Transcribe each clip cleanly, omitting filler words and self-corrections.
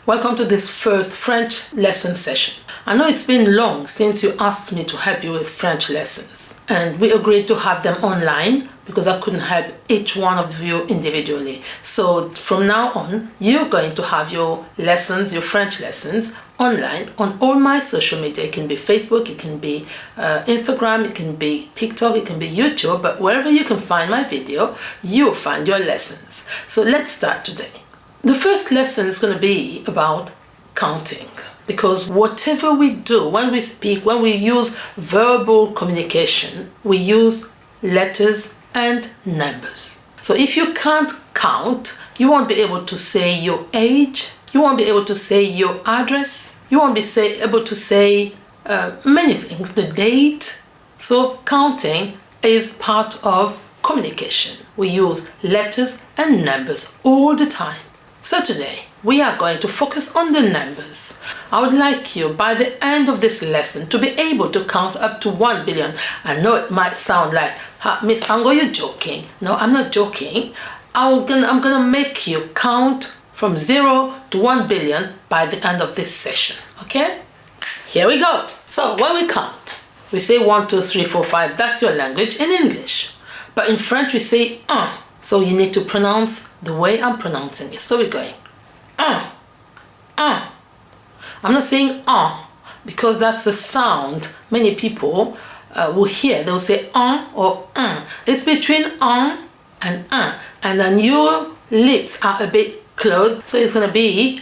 Welcome to this first French lesson session. I know it's been long since you asked me to help you with French lessons, and we agreed to have them online because I couldn't help each one of you individually. So from now on, you're going to have your lessons, your French lessons, online on all my social media. It can be Facebook, it can be Instagram, it can be TikTok, it can be YouTube, but wherever you can find my video, you'll find your lessons. So let's start today. The first lesson is going to be about counting, because whatever we do, when we speak, when we use verbal communication, we use letters and numbers. So if you can't count, you won't be able to say your age, you won't be able to say your address, you won't be able to say many things, the date. So counting is part of communication. We use letters and numbers all the time. So today, we are going to focus on the numbers. I would like you, by the end of this lesson, to be able to count up to 1 billion. I know it might sound like, Miss Ango, you're joking. No, I'm not joking. I'm gonna make you count from 0 to 1 billion by the end of this session, okay? Here we go. So when we count, we say 1, 2, 3, 4, 5. That's your language in English. But in French, we say 1. So you need to pronounce the way I'm pronouncing it. So we're going 1, 1. I'm not saying because that's a sound many people will hear. They'll say or It's between and then your lips are a bit closed. So it's going to be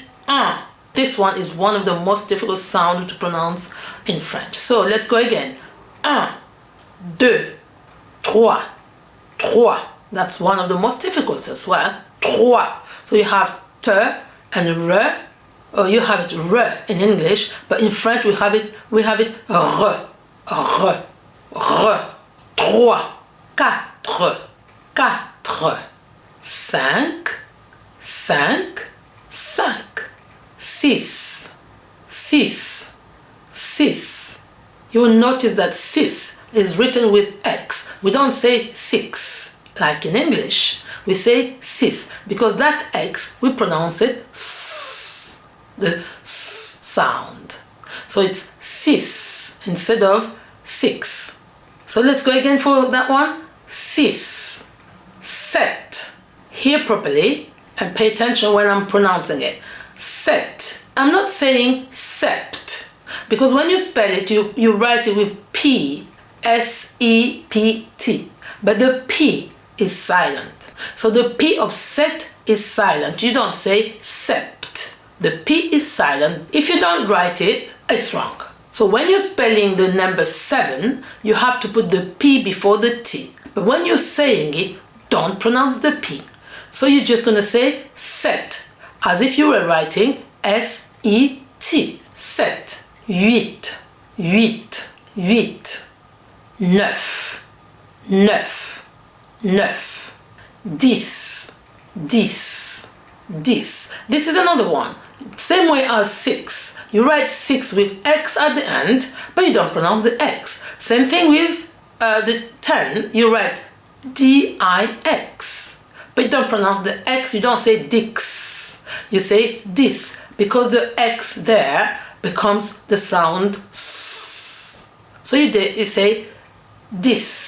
This one is one of the most difficult sounds to pronounce in French. So let's go again. 1, 2, 3, 3. That's one of the most difficult as well. 3. So you have te and re, or you have it re in English, but in French we have it re, re, re, 3, 4, 4, 5, 5, 5, 6, 6, 6. You will notice that 6 is written with X. We don't say 6 like in English. We say 6 because that X, we pronounce it S, the S sound. So it's 6 instead of 6. So let's go again for that one. 6, 7. Hear properly and pay attention when I'm pronouncing it. 7. I'm not saying sept, because when you spell it, you write it with P, S-E-P-T. But the P is silent. So the P of set is silent. You don't say sept. The P is silent. If you don't write it, it's wrong. So when you're spelling the number 7, you have to put the P before the T. But when you're saying it, don't pronounce the P. So you're just going to say set, as if you were writing S-E-T. Set. 8, 8, 8. 9, 9. 9, 10, 10, 10. This is another one. Same way as 6. You write 6 with X at the end, but you don't pronounce the X. Same thing with the 10. You write D-I-X, but you don't pronounce the X. You don't say dix. You say this, because the X there becomes the sound S. So you say this.